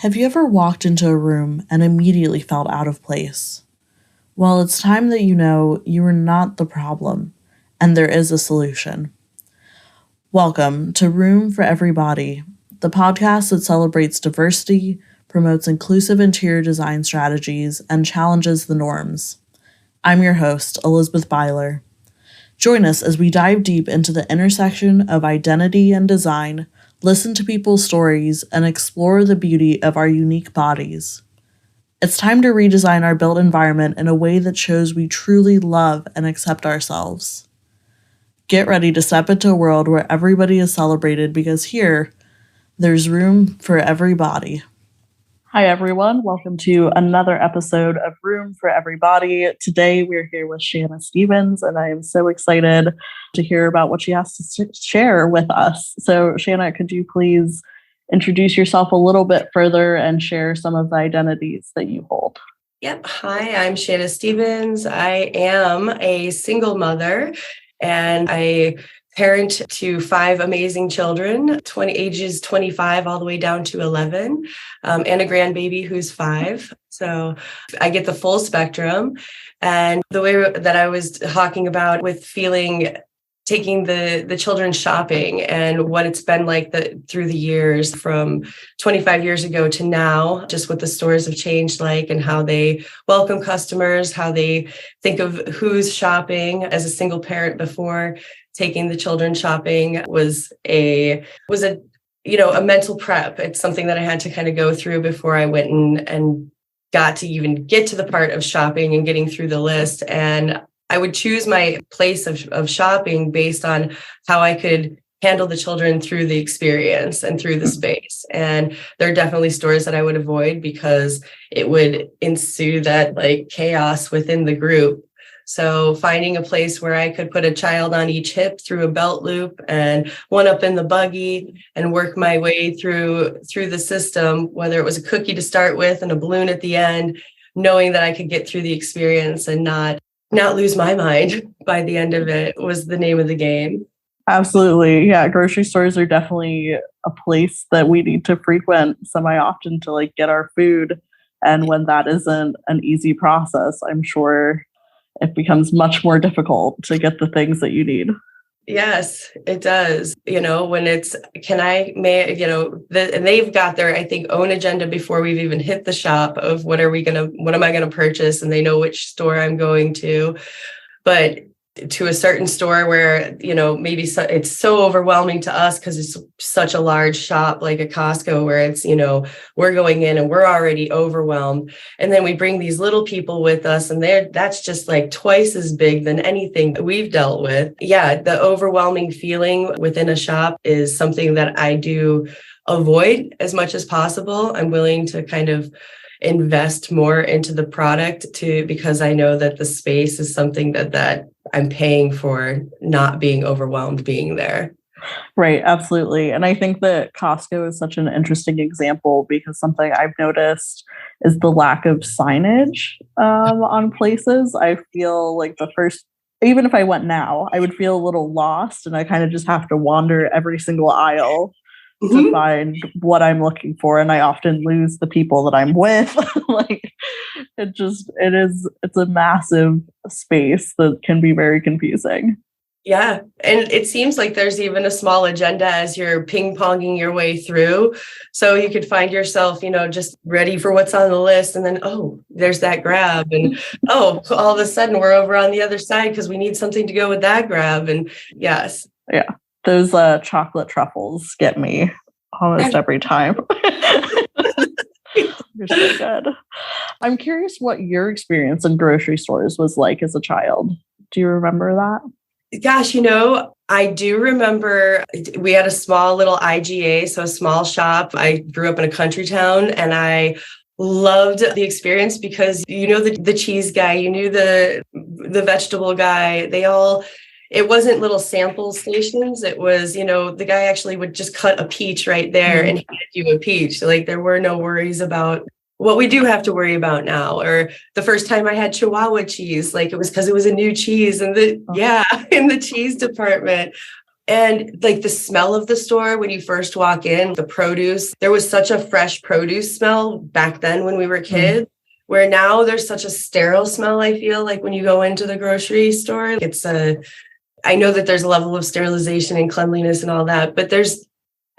Have you ever walked into a room and immediately felt out of place? Well, it's time that you know you are not the problem, and there is a solution. Welcome to Room for Everybody, the podcast that celebrates diversity, promotes inclusive interior design strategies, and challenges the norms. I'm your host, Elizabeth Byler. Join us as we dive deep into the intersection of identity and design, listen to people's stories, and explore the beauty of our unique bodies. It's time to redesign our built environment in a way that shows we truly love and accept ourselves. Get ready to step into a world where everybody is celebrated because here, there's room for everybody. Hi, everyone. Welcome to another episode of Room for Everybody. Today, we're here with Shanna Stevens, and I am so excited to hear about what she has to share with us. So, Shanna, could you please introduce yourself a little bit further and share some of the identities that you hold? Yep. Hi, I'm Shanna Stevens. I am a single mother, and I parent to 5 amazing children, ages 25 all the way down to 11, and a grandbaby who's 5. So I get the full spectrum. And the way that I was talking about with taking the children shopping and what it's been like through the years from 25 years ago to now, just what the stores have changed like and how they welcome customers, how they think of who's shopping. As a single parent before, taking the children shopping was a mental prep. It's something that I had to kind of go through before I went and got to even get to the part of shopping and getting through the list. And I would choose my place of shopping based on how I could handle the children through the experience and through the space. And there are definitely stores that I would avoid because it would ensue that like chaos within the group. So finding a place where I could put a child on each hip through a belt loop and one up in the buggy and work my way through the system, whether it was a cookie to start with and a balloon at the end, knowing that I could get through the experience and not lose my mind by the end of it was the name of the game. Absolutely. Yeah. Grocery stores are definitely a place that we need to frequent semi-often to get our food. And when that isn't an easy process, I'm sure it becomes much more difficult to get the things that you need. Yes, it does. When it's, and they've got their, I think, own agenda before we've even hit the shop of what am I going to purchase? And they know which store I'm going to. But to a certain store where, maybe it's so overwhelming to us because it's such a large shop like a Costco where it's, we're going in and we're already overwhelmed. And then we bring these little people with us and that's just like twice as big than anything that we've dealt with. Yeah, the overwhelming feeling within a shop is something that I do avoid as much as possible. I'm willing to kind of invest more into the product because I know that the space is something that I'm paying for, not being overwhelmed being there. Right, absolutely. And I think that Costco is such an interesting example because something I've noticed is the lack of signage on places. I feel like even if I went now, I would feel a little lost and I kind of just have to wander every single aisle to find what I'm looking for. And I often lose the people that I'm with. It's a massive space that can be very confusing. Yeah. And it seems like there's even a small agenda as you're ping-ponging your way through. So you could find yourself, just ready for what's on the list. And then, there's that grab. And, all of a sudden we're over on the other side because we need something to go with that grab. And yes. Yeah. Those chocolate truffles get me almost every time. They're so good. I'm curious what your experience in grocery stores was like as a child. Do you remember that? Gosh, I do remember we had a small little IGA, so a small shop. I grew up in a country town and I loved the experience because, the cheese guy, the vegetable guy, it wasn't little sample stations. It was, the guy actually would just cut a peach right there and hand you a peach. Like there were no worries about what we do have to worry about now. Or the first time I had Chihuahua cheese, it was because it was a new cheese in the cheese department. And like the smell of the store when you first walk in, the produce, there was such a fresh produce smell back then when we were kids, where now there's such a sterile smell, I feel like when you go into the grocery store. I know that there's a level of sterilization and cleanliness and all that, but there's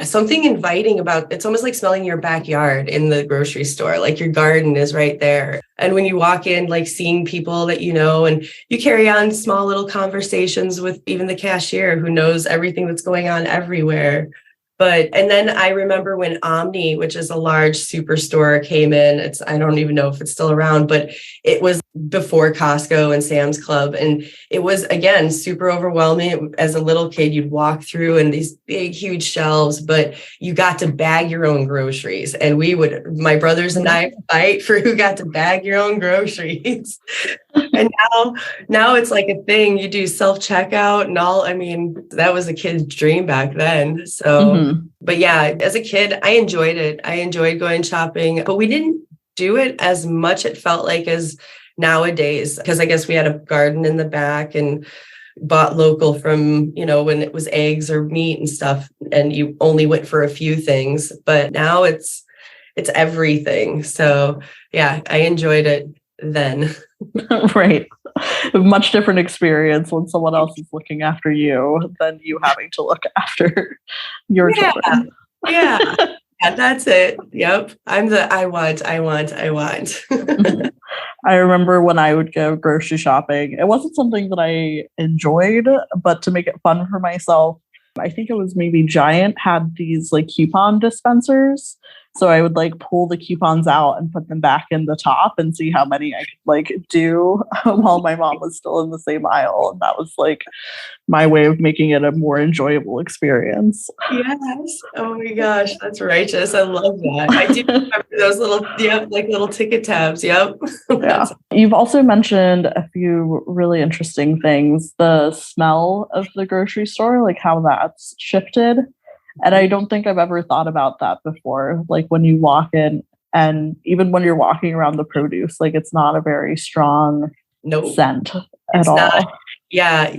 something inviting about it's almost like smelling your backyard in the grocery store, like your garden is right there. And when you walk in, like seeing people that you know, and you carry on small little conversations with even the cashier who knows everything that's going on everywhere. And then I remember when Omni, which is a large superstore, came in. I don't even know if it's still around, but it was before Costco and Sam's Club. And it was, again, super overwhelming. As a little kid, you'd walk through and these big, huge shelves, but you got to bag your own groceries. And my brothers and I fight for who got to bag your own groceries. And now it's like a thing. You do self-checkout and all. I mean, that was a kid's dream back then. So, But yeah, as a kid, I enjoyed it. I enjoyed going shopping, but we didn't do it as much, it felt like, as nowadays, because I guess we had a garden in the back and bought local from, when it was eggs or meat and stuff, and you only went for a few things. But now it's everything. So yeah, I enjoyed it then. Right. Much different experience when someone else is looking after you than you having to look after your children. Yeah. Yeah, that's it. Yep. I'm the I want. I remember when I would go grocery shopping, it wasn't something that I enjoyed, but to make it fun for myself, I think it was maybe Giant had these like coupon dispensers. So I would like pull the coupons out and put them back in the top and see how many I could like do while my mom was still in the same aisle. And that was like my way of making it a more enjoyable experience. Yes. Oh my gosh, that's righteous. I love that. I do remember those little ticket tabs. Yep. Yeah. You've also mentioned a few really interesting things. The smell of the grocery store, like how that's shifted. And I don't think I've ever thought about that before. Like when you walk in, and even when you're walking around the produce, like it's not a very strong scent at all. Not. Yeah,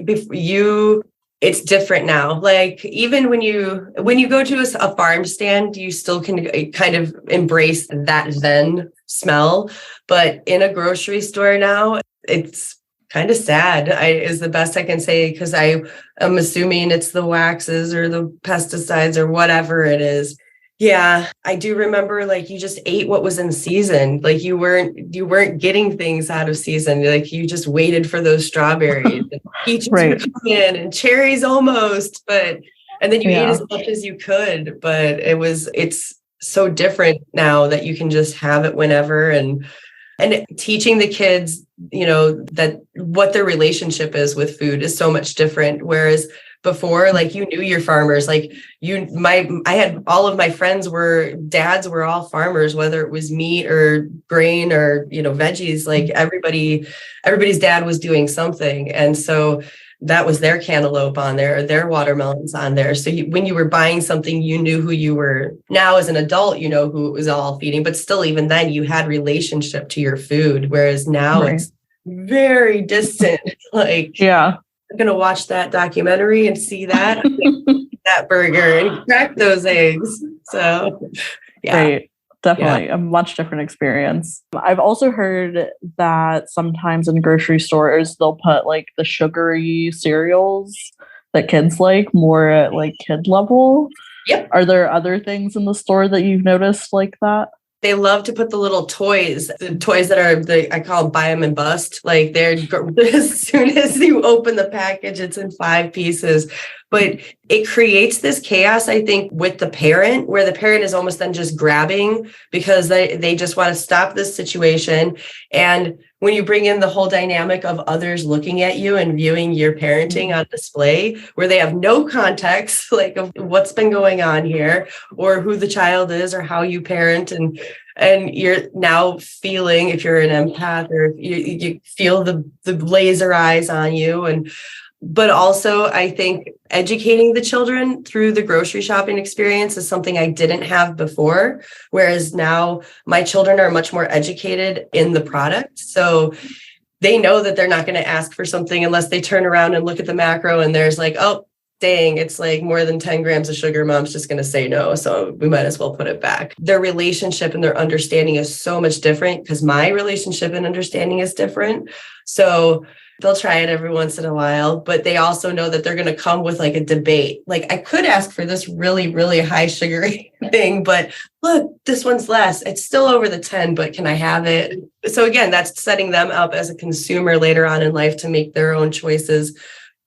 it's different now. Like even when you go to a farm stand, you still can kind of embrace that then smell. But in a grocery store now, it's kind of sad, is the best I can say, because I am assuming it's the waxes or the pesticides or whatever it is. Yeah, I do remember like you just ate what was in season. Like you weren't getting things out of season. Like you just waited for those strawberries and peaches would come in and cherries almost, and then you ate as much as you could. But it's so different now that you can just have it whenever, and teaching the kids, that what their relationship is with food is so much different. Whereas before, like you knew your farmers, like I had all of my friends dads were all farmers, whether it was meat or grain or, veggies, like everybody's dad was doing something. And so that was their cantaloupe on there, or their watermelons on there. So when you were buying something, you knew who you were. Now as an adult, you know who it was all feeding, but still, even then you had relationship to your food. Whereas now it's very distant. Like, yeah, I'm going to watch that documentary and see that, that burger and crack those eggs. So yeah. Right. Definitely a much different experience. I've also heard that sometimes in grocery stores, they'll put like the sugary cereals that kids like more at like kid level. Yep. Are there other things in the store that you've noticed like that? They love to put the little toys, that are I call them buy them and bust. Like they're as soon as you open the package, it's in 5 pieces. But it creates this chaos, I think, with the parent, where the parent is almost then just grabbing because they just want to stop this situation. And when you bring in the whole dynamic of others looking at you and viewing your parenting on display, where they have no context, like of what's been going on here or who the child is or how you parent, and you're now feeling, if you're an empath, or you feel the laser eyes on you. But also, I think educating the children through the grocery shopping experience is something I didn't have before, whereas now my children are much more educated in the product. So they know that they're not going to ask for something unless they turn around and look at the macro and there's like, oh, dang, it's like more than 10 grams of sugar, mom's just going to say no. So we might as well put it back. Their relationship and their understanding is so much different because my relationship and understanding is different. So they'll try it every once in a while, but they also know that they're going to come with like a debate. Like I could ask for this really, really high sugary thing, but look, this one's less. It's still over the 10, but can I have it? So again, that's setting them up as a consumer later on in life to make their own choices,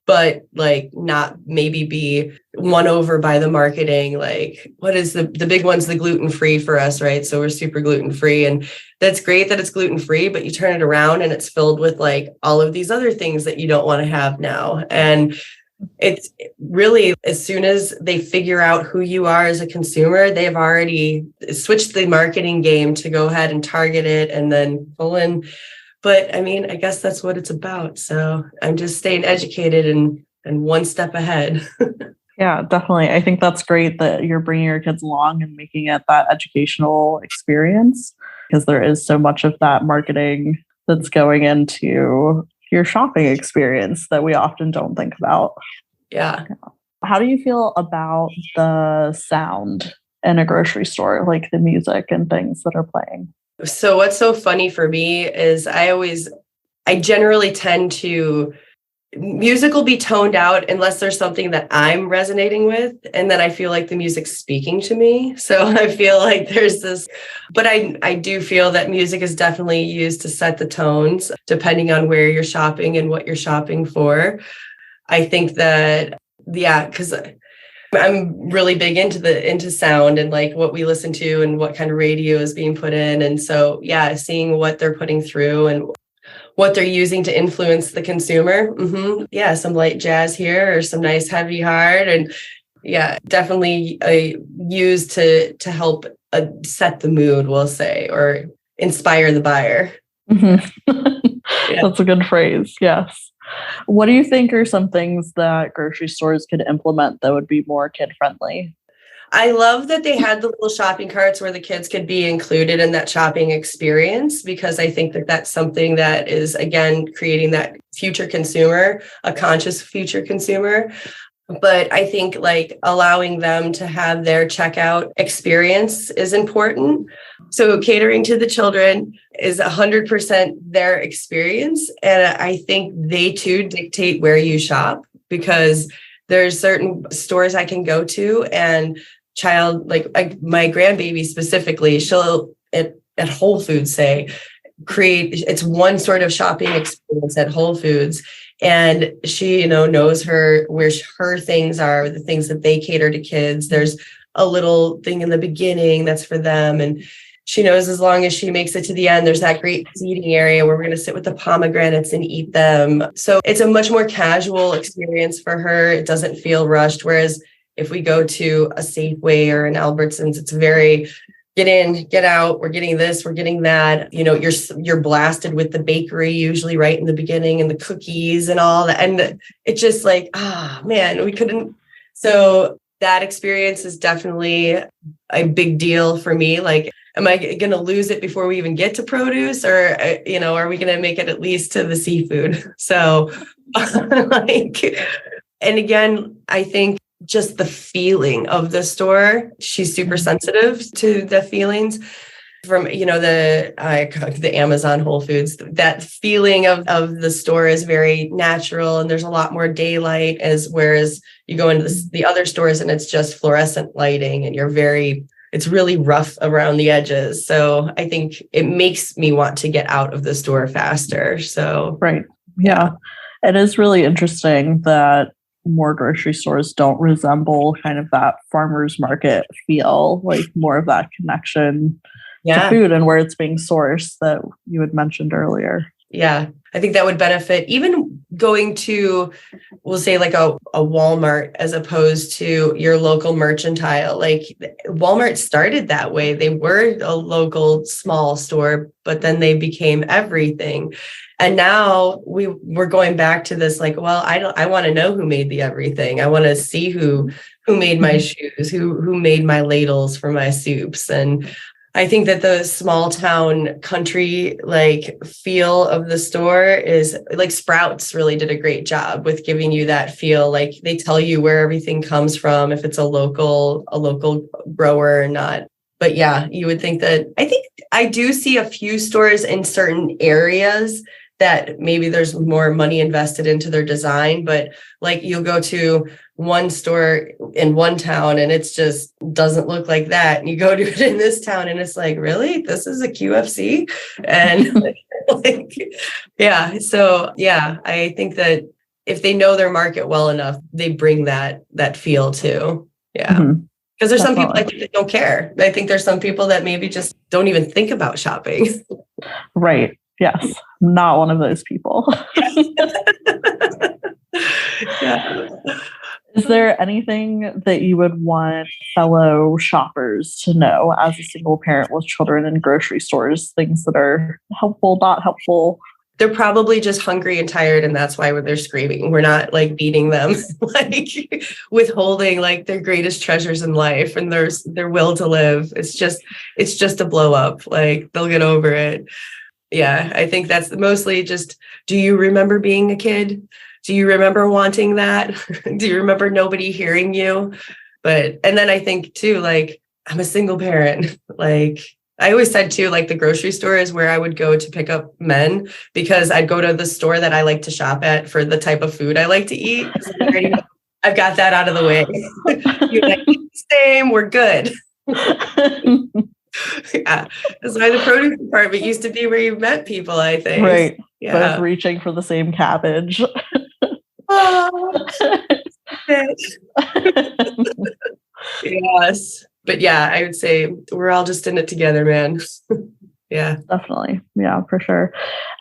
but like not maybe be won over by the marketing. Like what is the big one's the gluten-free for us, right? So we're super gluten-free, and that's great that it's gluten-free, but you turn it around and it's filled with like all of these other things that you don't want to have now. And it's really, as soon as they figure out who you are as a consumer, they've already switched the marketing game to go ahead and target it and then pull in. But I mean, I guess that's what it's about. So I'm just staying educated and one step ahead. Yeah, definitely. I think that's great that you're bringing your kids along and making it that educational experience, because there is so much of that marketing that's going into your shopping experience that we often don't think about. Yeah. How do you feel about the sound in a grocery store, like the music and things that are playing? So what's so funny for me is I generally tend to, music will be toned out unless there's something that I'm resonating with. And then I feel like the music's speaking to me. So I feel like there's this, but I do feel that music is definitely used to set the tones depending on where you're shopping and what you're shopping for. I think that, yeah, because I'm really big into sound and like what we listen to and what kind of radio is being put in. And so, yeah, seeing what they're putting through and what they're using to influence the consumer. Mm-hmm. Yeah, some light jazz here or some nice heavy hard. And yeah, definitely used to help set the mood, we'll say, or inspire the buyer. Mm-hmm. Yeah. That's a good phrase. Yes. What do you think are some things that grocery stores could implement that would be more kid friendly? I love that they had the little shopping carts where the kids could be included in that shopping experience, because I think that that's something that is, again, creating that future consumer, a conscious future consumer. But I think like allowing them to have their checkout experience is important. So catering to the children is 100% their experience. And I think they too dictate where you shop, because there's certain stores I can go to and my grandbaby specifically, she'll at Whole Foods say, it's one sort of shopping experience at Whole Foods. And she, knows where her things are, the things that they cater to kids. There's a little thing in the beginning that's for them. And she knows as long as she makes it to the end, there's that great seating area where we're going to sit with the pomegranates and eat them. So it's a much more casual experience for her. It doesn't feel rushed. Whereas if we go to a Safeway or an Albertsons, it's very get in, get out. We're getting this, we're getting that. You're blasted with the bakery usually right in the beginning and the cookies and all that. And it's just like, man, we couldn't. So that experience is definitely a big deal for me. Like, am I going to lose it before we even get to produce, or, are we going to make it at least to the seafood? So and again, I think just the feeling of the store, she's super sensitive to the feelings from, the Amazon Whole Foods. That feeling of the store is very natural, and there's a lot more daylight, whereas you go into the other stores and it's just fluorescent lighting and it's really rough around the edges. So I think it makes me want to get out of the store faster. So, right. Yeah. It is really interesting that more grocery stores don't resemble kind of that farmer's market feel, like more of that connection to food and where it's being sourced that you had mentioned earlier. Yeah, I think that would benefit even going to, we'll say like a Walmart as opposed to your local mercantile. Like Walmart started that way. They were a local small store, but then they became everything. And now we're going back to this, like, well, I want to know who made the everything. I want to see who made my shoes, who made my ladles for my soups. And I think that the small town country like feel of the store is like Sprouts really did a great job with giving you that feel. Like they tell you where everything comes from, if it's a local grower or not. But yeah, you would think that I think I do see a few stores in certain areas that maybe there's more money invested into their design, but like you'll go to one store in one town and it's just doesn't look like that. And you go to it in this town and it's like, really, this is a QFC? And like, yeah. So yeah, I think that if they know their market well enough, they bring that feel too. Yeah. Because there's some people I think that don't care. I think there's some people that maybe just don't even think about shopping. Right. Yes. Not one of those people. Yeah. Is there anything that you would want fellow shoppers to know as a single parent with children in grocery stores? Things that are helpful, not helpful? They're probably just hungry and tired, and that's why they're screaming. We're not like beating them, like withholding like their greatest treasures in life and their will to live. It's just a blow up. Like they'll get over it. Yeah, I think that's mostly just, do you remember being a kid? Do you remember wanting that? Do you remember nobody hearing you? And then I think too, like, I'm a single parent. Like, I always said too, like the grocery store is where I would go to pick up men because I'd go to the store that I like to shop at for the type of food I like to eat. I've got that out of the way. You're like, same, we're good. Yeah, that's why the produce department used to be where you met people, I think. Right. Yeah. Both reaching for the same cabbage. Oh, yes. But yeah, I would say we're all just in it together, man. Yeah. Definitely. Yeah, for sure.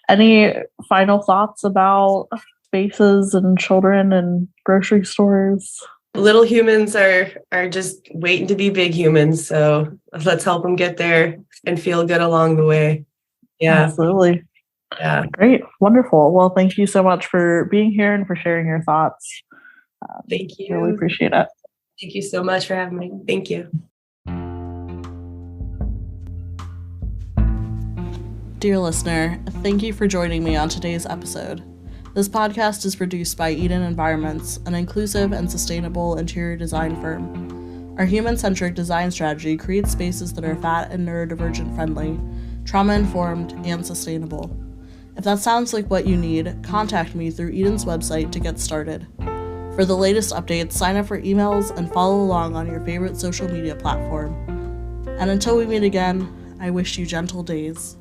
Any final thoughts about spaces and children and grocery stores? Little humans are just waiting to be big humans. So let's help them get there and feel good along the way. Yeah. Absolutely. Yeah. Great. Wonderful. Well, thank you so much for being here and for sharing your thoughts. Thank you. Really appreciate it. Thank you so much for having me. Thank you. Dear listener, thank you for joining me on today's episode. This podcast is produced by Eden Environments, an inclusive and sustainable interior design firm. Our human-centric design strategy creates spaces that are fat and neurodivergent friendly, trauma-informed, and sustainable. If that sounds like what you need, contact me through Eden's website to get started. For the latest updates, sign up for emails and follow along on your favorite social media platform. And until we meet again, I wish you gentle days.